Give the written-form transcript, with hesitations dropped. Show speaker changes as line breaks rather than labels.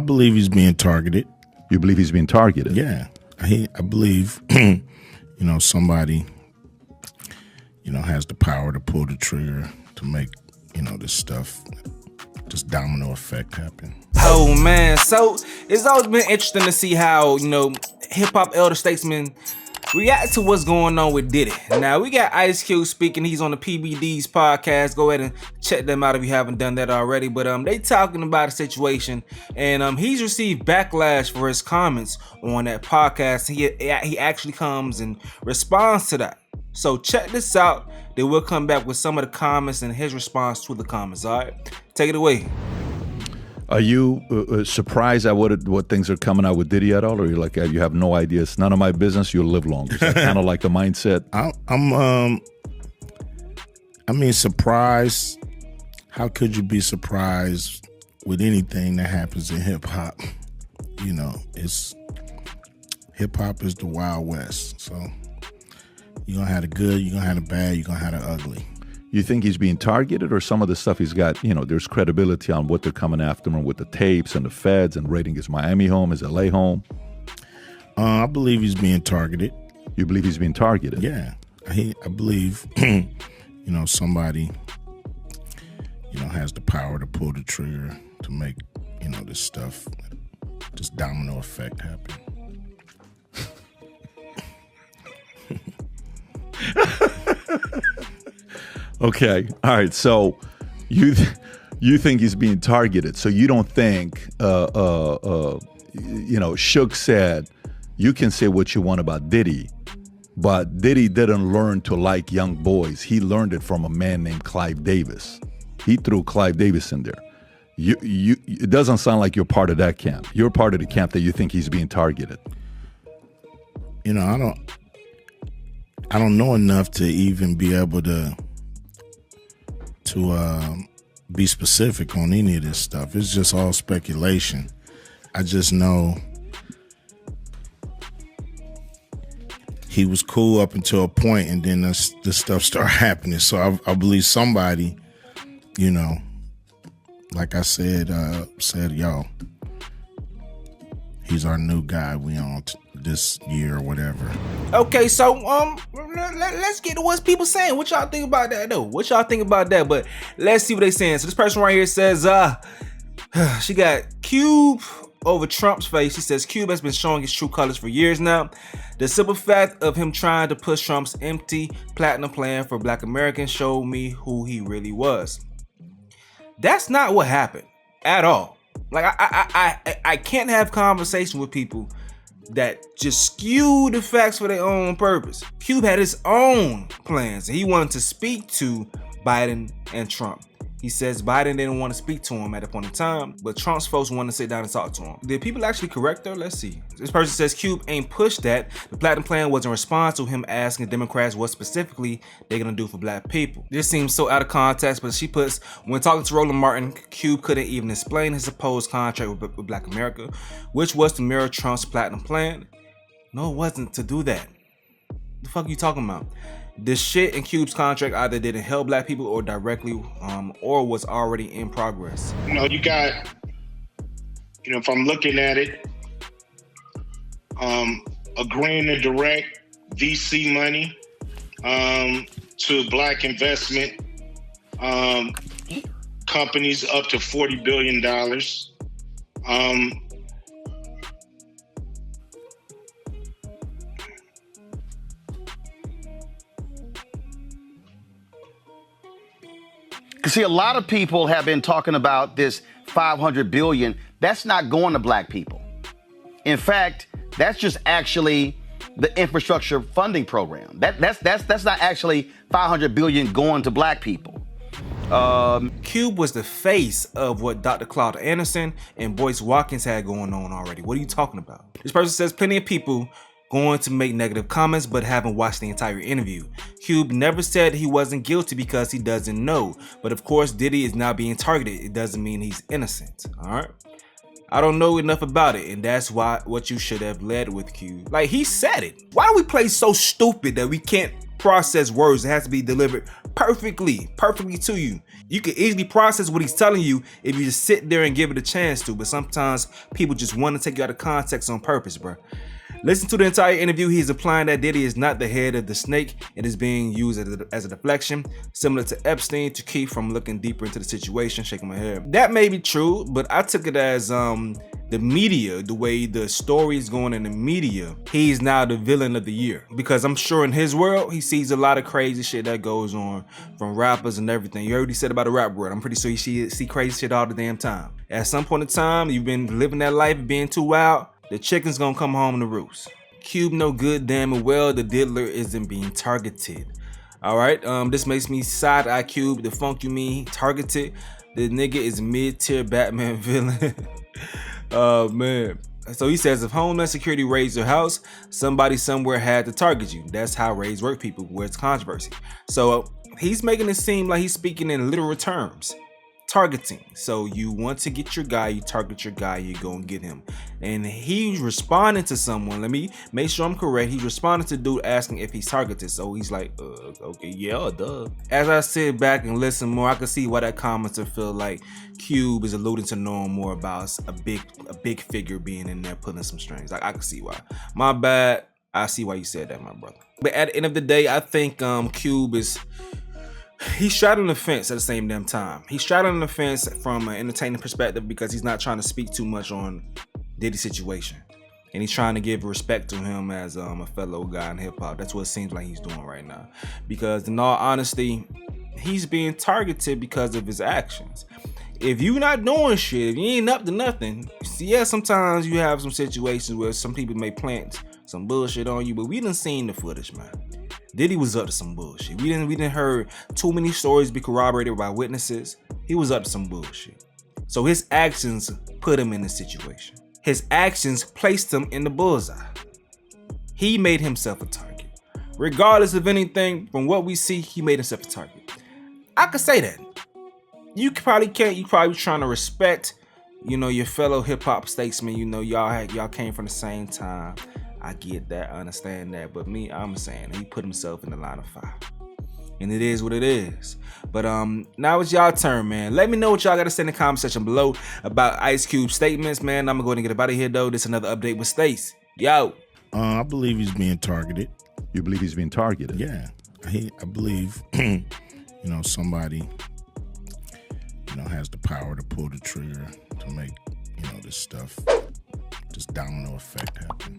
believe he's being targeted.
You believe he's being targeted?
Yeah. I believe, somebody, has the power to pull the trigger to make, this stuff, this domino effect happen.
Oh, man. So it's always been interesting to see how, hip-hop elder statesmen react to what's going on with Diddy. Now, we got Ice Cube speaking. He's on the PBD's podcast. Go ahead and check them out if you haven't done that already. But they talking about a situation, and he's received backlash for his comments on that podcast. He actually comes and responds to that. So check this out. Then we'll come back with some of the comments and his response to the comments. All right, take it away.
Are you surprised at what things are coming out with Diddy at all, or you're like, you have no idea? It's none of my business. You'll live longer. So kind of like the mindset.
Surprised. How could you be surprised with anything that happens in hip hop? It's hip hop is the Wild West. So you're gonna have the good, you're gonna have the bad, you're gonna have the ugly.
You think he's being targeted, or some of the stuff he's got, there's credibility on what they're coming after him with the tapes and the feds and raiding his Miami home, his LA home?
I believe he's being targeted.
You believe he's being targeted?
Yeah. I believe, somebody, has the power to pull the trigger to make, this stuff, this domino effect happen.
Okay. All right. So you think he's being targeted. So you don't think, Shook said, you can say what you want about Diddy, but Diddy didn't learn to like young boys. He learned it from a man named Clive Davis. He threw Clive Davis in there. It doesn't sound like you're part of that camp. You're part of the camp that you think he's being targeted.
I don't know enough to even be able to be specific on any of this stuff. It's just all speculation. I just know he was cool up until a point, and then this stuff started happening. So I believe somebody, like I said, yo, he's our new guy. We on this year or whatever.
Okay, so let's get to what people saying. What y'all think about that though? What y'all think about that? But let's see what they saying. So this person right here says, she got Cube over Trump's face. She says Cube has been showing his true colors for years now. The simple fact of him trying to push Trump's empty platinum plan for Black Americans showed me who he really was. That's not what happened at all. Like I can't have conversation with people that just skew the facts for their own purpose. Cube had his own plans. He wanted to speak to Biden and Trump. He says Biden didn't want to speak to him at a point in time, but Trump's folks wanted to sit down and talk to him. Did people actually correct her? Let's see. This person says Cube ain't pushed that. The platinum plan was in response to him asking Democrats what specifically they're gonna do for Black people. This seems so out of context, but she puts, when talking to Roland Martin, Cube couldn't even explain his supposed contract with Black America, which was to mirror Trump's platinum plan. No, it wasn't to do that. The fuck are you talking about? This shit in Cube's contract either didn't help Black people or directly, or was already in progress.
You got, if I'm looking at it, agreeing to direct VC money to Black investment companies up to $40 billion.
See, a lot of people have been talking about this $500 billion. That's not going to Black people. In fact, that's just actually the infrastructure funding program. That's not actually $500 billion going to Black people.
Cube was the face of what Dr. Claude Anderson and Boyce Watkins had going on already. What are you talking about? This person says plenty of people going to make negative comments but haven't watched the entire interview. Cube never said he wasn't guilty because he doesn't know. But of course, Diddy is now being targeted. It doesn't mean he's innocent. All right. I don't know enough about it, and that's what you should have led with, Cube. Like, he said it. Why do we play so stupid that we can't process words? It has to be delivered perfectly to you. You can easily process what he's telling you if you just sit there and give it a chance to, but sometimes people just want to take you out of context on purpose, bro. Listen to the entire interview. He's implying that Diddy is not the head of the snake and is being used as a deflection, similar to Epstein, to keep from looking deeper into the situation. Shaking my head. That may be true, but I took it as the media, the way the story is going in the media, he's now the villain of the year. Because I'm sure in his world, he sees a lot of crazy shit that goes on from rappers and everything. You already said about the rap world. I'm pretty sure you see crazy shit all the damn time. At some point in time, you've been living that life, being too wild, the chicken's gonna come home to roost. Cube know good damn and well the diddler isn't being targeted. All right, this makes me side-eye Cube. The funk you mean targeted? The nigga is mid-tier Batman villain. Oh man. So he says if Homeland Security raids your house, somebody somewhere had to target you. That's how raids work, people, where it's controversy. So he's making it seem like he's speaking in literal terms. Targeting. So you want to get your guy, you target your guy, you go and get him. And he's responding to someone. Let me make sure I'm correct. He's responding to dude asking if he's targeted. So he's like, okay, yeah, duh. As I sit back and listen more, I can see why that commenter feel like Cube is alluding to knowing more about a big figure being in there pulling some strings. Like I can see why. My bad. I see why you said that, my brother. But at the end of the day, I think Cube he's straddling the fence at the same damn time. He's straddling the fence from an entertaining perspective because he's not trying to speak too much on Diddy's situation. And he's trying to give respect to him as a fellow guy in hip hop. That's what it seems like he's doing right now. Because in all honesty, he's being targeted because of his actions. If you're not doing shit, if you ain't up to nothing, yeah, sometimes you have some situations where some people may plant some bullshit on you, but we done seen the footage, man. Diddy was up to some bullshit. We didn't heard too many stories be corroborated by witnesses. He was up to some bullshit. So his actions put him in this situation. His actions placed him in the bullseye. He made himself a target. Regardless of anything, from what we see, he made himself a target. I could say that. You probably can't. You probably trying to respect, your fellow hip hop statesmen. Y'all came from the same time. I get that, I understand that, but me, I'm saying he put himself in the line of fire. And it is what it is. But now it's y'all turn, man. Let me know what y'all got to say in the comment section below about Ice Cube's statements, man. I'm going to get up out of here, though. This is another update with Stace. Yo.
I believe he's being targeted.
You believe he's being targeted?
Yeah. I believe, somebody, has the power to pull the trigger to make, this stuff, this domino effect happen.